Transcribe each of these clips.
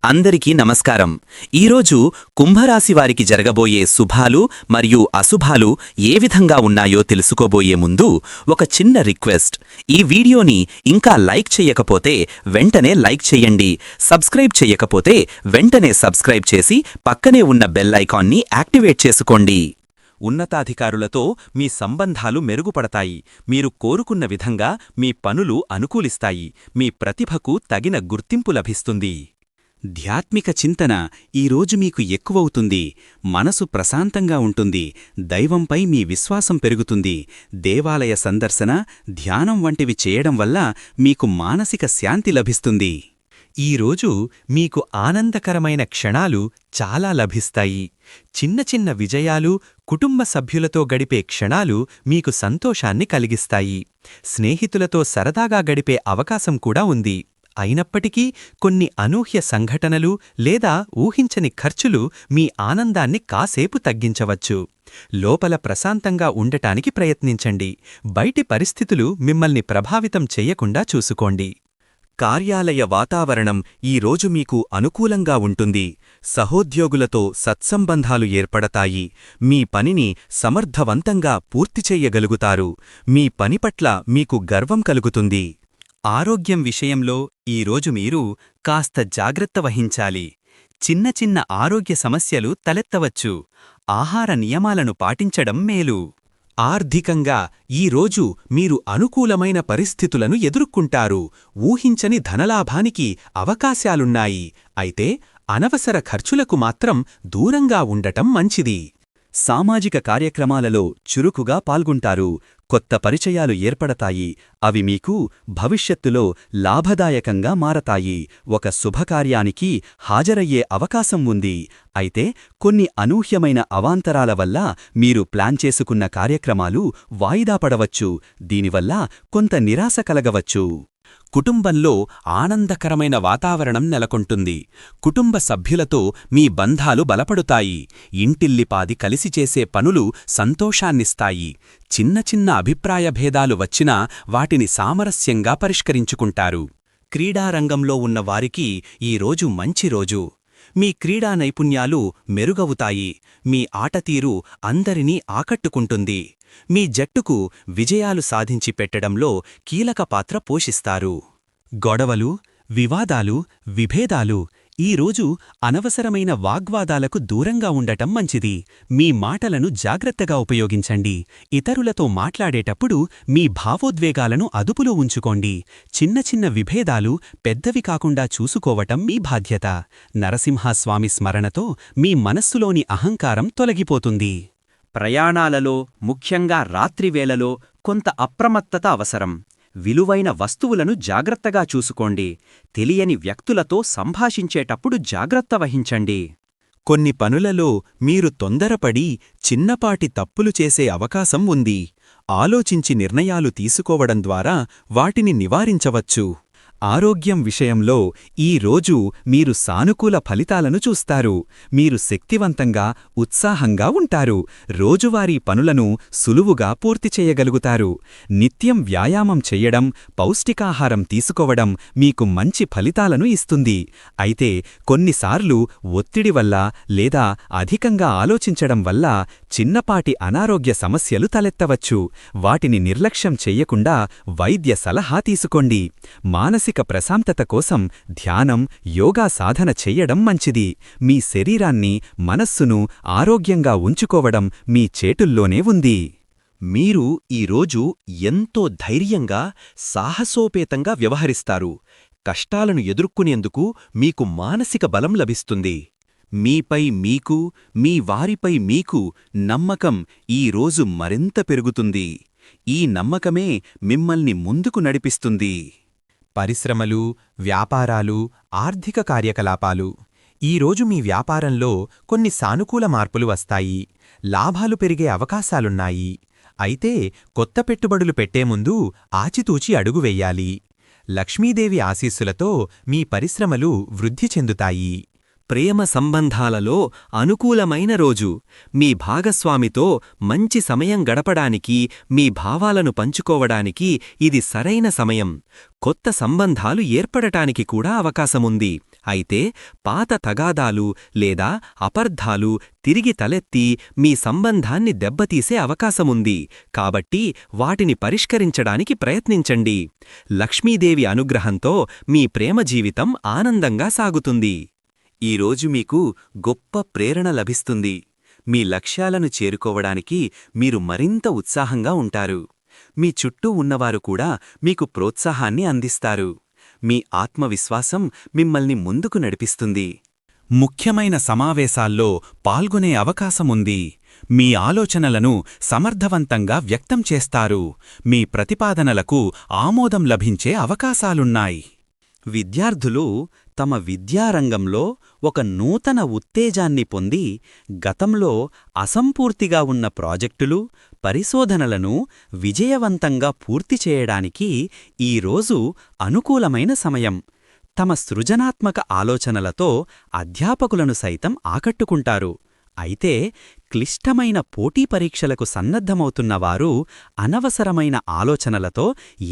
అందరికీ నమస్కారం. ఈరోజు కుంభరాశి వారికి జరగబోయే శుభాలు మరియు అశుభాలు ఏ విధంగా ఉన్నాయో తెలుసుకోబోయే ముందు ఒక చిన్న రిక్వెస్ట్. ఈ వీడియోని ఇంకా లైక్ చేయకపోతే వెంటనే లైక్ చేయండి. సబ్స్క్రైబ్ చేయకపోతే వెంటనే సబ్స్క్రైబ్ చేసి పక్కనే ఉన్న బెల్ ఐకాన్ని యాక్టివేట్ చేసుకోండి. ఉన్నతాధికారులతో మీ సంబంధాలు మెరుగుపడతాయి. మీరు కోరుకున్న విధంగా మీ పనులు అనుకూలిస్తాయి. మీ ప్రతిభకు తగిన గుర్తింపు లభిస్తుంది. ధ్యాత్మిక చింతన ఈరోజు మీకు ఎక్కువవుతుంది. మనసు ప్రశాంతంగా ఉంటుంది. దైవంపై మీ విశ్వాసం పెరుగుతుంది. దేవాలయ సందర్శన, ధ్యానం వంటివి చేయడం వల్ల మీకు మానసిక శాంతి లభిస్తుంది. ఈరోజు మీకు ఆనందకరమైన క్షణాలు చాలా లభిస్తాయి. చిన్న చిన్న విజయాలు, కుటుంబ సభ్యులతో గడిపే క్షణాలు మీకు సంతోషాన్ని కలిగిస్తాయి. స్నేహితులతో సరదాగా గడిపే అవకాశం కూడా ఉంది. అయినప్పటికీ కొన్ని అనూహ్య సంఘటనలు లేదా ఊహించని ఖర్చులు మీ ఆనందాన్ని కాసేపు తగ్గించవచ్చు. లోపల ప్రశాంతంగా ఉండటానికి ప్రయత్నించండి. బయటి పరిస్థితులు మిమ్మల్ని ప్రభావితం చెయ్యకుండా చూసుకోండి. కార్యాలయ వాతావరణం ఈరోజు మీకు అనుకూలంగా ఉంటుంది. సహోద్యోగులతో సత్సంబంధాలు ఏర్పడతాయి. మీ పనిని సమర్థవంతంగా పూర్తిచెయ్యగలుగుతారు. మీ పని పట్ల మీకు గర్వం కలుగుతుంది. ఆరోగ్యం విషయంలో ఈరోజు మీరు కాస్త జాగ్రత్త వహించాలి. చిన్న చిన్న ఆరోగ్య సమస్యలు తలెత్తవచ్చు. ఆహార నియమాలను పాటించడం మేలు. ఆర్థికంగా ఈరోజు మీరు అనుకూలమైన పరిస్థితులను ఎదుర్కొంటారు. ఊహించని ధనలాభానికి అవకాశాలున్నాయి. అయితే అనవసర ఖర్చులకు మాత్రం దూరంగా ఉండటం మంచిది. సామాజిక కార్యక్రమాలలో చురుకుగా పాల్గొంటారు. కొత్త పరిచయాలు ఏర్పడతాయి. అవి మీకు భవిష్యత్తులో లాభదాయకంగా మారతాయి. ఒక శుభకార్యానికి హాజరయ్యే అవకాశం ఉంది. అయితే కొన్ని అనూహ్యమైన అవాంతరాల వల్ల మీరు ప్లాన్ చేసుకున్న కార్యక్రమాలు వాయిదా పడవచ్చు. దీనివల్ల కొంత నిరాశ కలగవచ్చు. కుటుంబంలో ఆనందకరమైన వాతావరణం నెలకొంటుంది. కుటుంబ సభ్యులతో మీ బంధాలు బలపడుతాయి. ఇంటిల్లిపాది కలిసి చేసే పనులు సంతోషాన్నిస్తాయి. చిన్న చిన్న అభిప్రాయ భేదాలు వచ్చినా వాటిని సామరస్యంగా పరిష్కరించుకుంటారు. క్రీడారంగంలో ఉన్న వారికి ఈరోజు మంచి రోజు. మీ క్రీడా నైపుణ్యాలు మెరుగవుతాయి. మీ ఆటతీరు అందరినీ ఆకట్టుకుంటుంది. మీ జట్టుకు విజయాలు సాధించి పెట్టడంలో కీలక పాత్ర పోషిస్తారు. గొడవలు, వివాదాలు, విభేదాలు ఈరోజు అనవసరమైన వాగ్వాదాలకు దూరంగా ఉండటం మంచిది. మీ మాటలను జాగ్రత్తగా ఉపయోగించండి. ఇతరులతో మాట్లాడేటప్పుడు మీ భావోద్వేగాలను అదుపులో ఉంచుకోండి. చిన్న చిన్న విభేదాలు పెద్దవి కాకుండా చూసుకోవటం మీ బాధ్యత. నరసింహస్వామి స్మరణతో మీ మనస్సులోని అహంకారం తొలగిపోతుంది. ప్రయాణాలలో, ముఖ్యంగా రాత్రివేళలో కొంత అప్రమత్తత అవసరం. విలువైన వస్తువులను జాగ్రత్తగా చూసుకోండి. తెలియని వ్యక్తులతో సంభాషించేటప్పుడు జాగ్రత్త వహించండి. కొన్ని పనులలో మీరు తొందరపడి చిన్నపాటి తప్పులు చేసే అవకాశం ఉంది. ఆలోచించి నిర్ణయాలు తీసుకోవడం ద్వారా వాటిని నివారించవచ్చు. ఆరోగ్యం విషయంలో ఈ రోజు మీరు సానుకూల ఫలితాలను చూస్తారు. మీరు శక్తివంతంగా, ఉత్సాహంగా ఉంటారు. రోజువారీ పనులను సులువుగా పూర్తి చేయగలుగుతారు. నిత్యం వ్యాయామం చెయ్యడం, పౌష్టికాహారం తీసుకోవడం మీకు మంచి ఫలితాలను ఇస్తుంది. అయితే కొన్నిసార్లు ఒత్తిడి వల్ల లేదా అధికంగా ఆలోచించడం వల్ల చిన్నపాటి అనారోగ్య సమస్యలు తలెత్తవచ్చు. వాటిని నిర్లక్ష్యం చెయ్యకుండా వైద్య సలహా తీసుకోండి. మానసిక ప్రశాంతత కోసం ధ్యానం, యోగా సాధన చెయ్యడం మంచిది. మీ శరీరాన్ని, మనస్సును ఆరోగ్యంగా ఉంచుకోవడం మీ చేతుల్లోనే ఉంది. మీరు ఈరోజు ఎంతో ధైర్యంగా, సాహసోపేతంగా వ్యవహరిస్తారు. కష్టాలను ఎదుర్కొనేందుకు మీకు మానసిక బలం లభిస్తుంది. మీపై మీకు, మీ వారిపై మీకు నమ్మకం ఈరోజు మరింత పెరుగుతుంది. ఈ నమ్మకమే మిమ్మల్ని ముందుకు నడిపిస్తుంది. పరిశ్రమలు, వ్యాపారాలు, ఆర్థిక కార్యకలాపాలు ఈరోజు మీ వ్యాపారంలో కొన్ని సానుకూల మార్పులు వస్తాయి. లాభాలు పెరిగే అవకాశాలున్నాయి. అయితే కొత్త పెట్టుబడులు పెట్టే ముందు ఆచితూచి అడుగు వెయ్యాలి. లక్ష్మీదేవి ఆశీస్సులతో మీ పరిశ్రమలు వృద్ధి చెందుతాయి. ప్రేమ సంబంధాలలో అనుకూలమైన రోజు. మీ భాగస్వామితో మంచి సమయం గడపడానికి, మీ భావాలను పంచుకోవడానికి ఇది సరైన సమయం. కొత్త సంబంధాలు ఏర్పడటానికి కూడా అవకాశముంది. అయితే పాత తగాదాలు లేదా అపార్థాలు తిరిగి తలెత్తి మీ సంబంధాన్ని దెబ్బతీసే అవకాశముంది. కాబట్టి వాటిని పరిష్కరించడానికి ప్రయత్నించండి. లక్ష్మీదేవి అనుగ్రహంతో మీ ప్రేమ జీవితం ఆనందంగా సాగుతుంది. ఈరోజు మీకు గొప్ప ప్రేరణ లభిస్తుంది. మీ లక్ష్యాలను చేరుకోవడానికి మీరు మరింత ఉత్సాహంగా ఉంటారు. మీ చుట్టూ ఉన్నవారు కూడా మీకు ప్రోత్సాహాన్ని అందిస్తారు. మీ ఆత్మవిశ్వాసం మిమ్మల్ని ముందుకు నడిపిస్తుంది. ముఖ్యమైన సమావేశాల్లో పాల్గొనే అవకాశముంది. మీ ఆలోచనలను సమర్థవంతంగా వ్యక్తం చేస్తారు. మీ ప్రతిపాదనలకు ఆమోదం లభించే అవకాశాలున్నాయి. విద్యార్థులు తమ విద్యారంగంలో ఒక నూతన ఉత్తేజాన్ని పొంది గతంలో అసంపూర్తిగా ఉన్న ప్రాజెక్టులు, పరిశోధనలను విజయవంతంగా పూర్తి చేయడానికి ఈరోజు అనుకూలమైన సమయం. తమ సృజనాత్మక ఆలోచనలతో అధ్యాపకులను సైతం ఆకట్టుకుంటారు. అయితే క్లిష్టమైన పోటీ పరీక్షలకు సన్నద్ధమవుతున్నవారు అనవసరమైన ఆలోచనలతో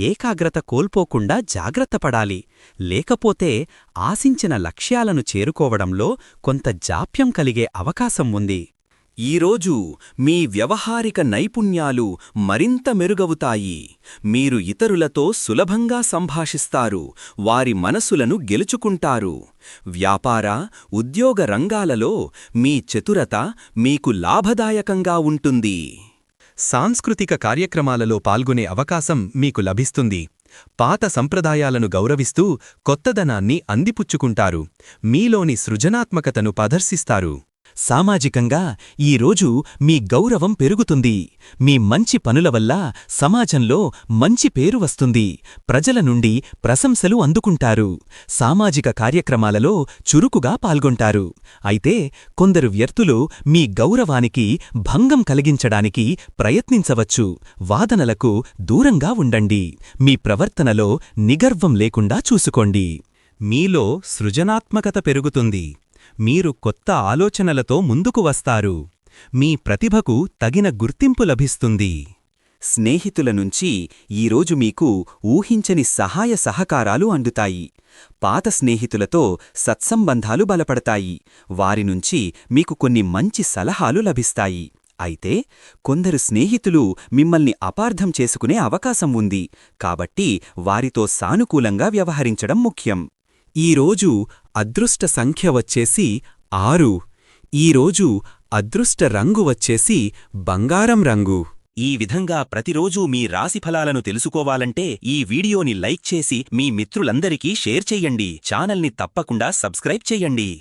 ఏకాగ్రత కోల్పోకుండా జాగ్రత్తపడాలి. లేకపోతే ఆశించిన లక్ష్యాలను చేరుకోవడంలో కొంత జాప్యం కలిగే అవకాశం ఉంది. ఈరోజు మీ వ్యవహారిక నైపుణ్యాలు మరింత మెరుగవుతాయి. మీరు ఇతరులతో సులభంగా సంభాషిస్తారు. వారి మనసులను గెలుచుకుంటారు. వ్యాపార, ఉద్యోగ రంగాలలో మీ చతురత మీకు లాభదాయకంగా ఉంటుంది. సాంస్కృతిక కార్యక్రమాలలో పాల్గొనే అవకాశం మీకు లభిస్తుంది. పాత సంప్రదాయాలను గౌరవిస్తూ కొత్తదనాన్ని అందిపుచ్చుకుంటారు. మీలోని సృజనాత్మకతను ప్రదర్శిస్తారు. సామాజికంగా ఈరోజు మీ గౌరవం పెరుగుతుంది. మీ మంచి పనుల వల్ల సమాజంలో మంచి పేరు వస్తుంది. ప్రజల నుండి ప్రశంసలు అందుకుంటారు. సామాజిక కార్యక్రమాలలో చురుకుగా పాల్గొంటారు. అయితే కొందరు వ్యక్తులు మీ గౌరవానికి భంగం కలిగించడానికి ప్రయత్నించవచ్చు. వాదనలకు దూరంగా ఉండండి. మీ ప్రవర్తనలో నిగర్వం లేకుండా చూసుకోండి. మీలో సృజనాత్మకత పెరుగుతుంది. మీరు కొత్త ఆలోచనలతో ముందుకు వస్తారు. మీ ప్రతిభకు తగిన గుర్తింపు లభిస్తుంది. స్నేహితుల నుంచి ఈరోజు మీకు ఊహించని సహాయ సహకారాలు అందుతాయి. పాత స్నేహితులతో సత్సంబంధాలు బలపడతాయి. వారినుంచి మీకు కొన్ని మంచి సలహాలు లభిస్తాయి. అయితే కొందరు స్నేహితులు మిమ్మల్ని అపార్థం చేసుకునే అవకాశం ఉంది. కాబట్టి వారితో సానుకూలంగా వ్యవహరించడం ముఖ్యం. ఈరోజు అదృష్ట సంఖ్య వచ్చేసి 6. ఈరోజు అదృష్ట రంగు వచ్చేసి బంగారం రంగు. ఈ విధంగా ప్రతిరోజూ మీ రాశిఫలాలను తెలుసుకోవాలంటే ఈ వీడియోని లైక్ చేసి మీ మిత్రులందరికీ షేర్ చెయ్యండి. ఛానల్ని తప్పకుండా సబ్స్క్రైబ్ చెయ్యండి.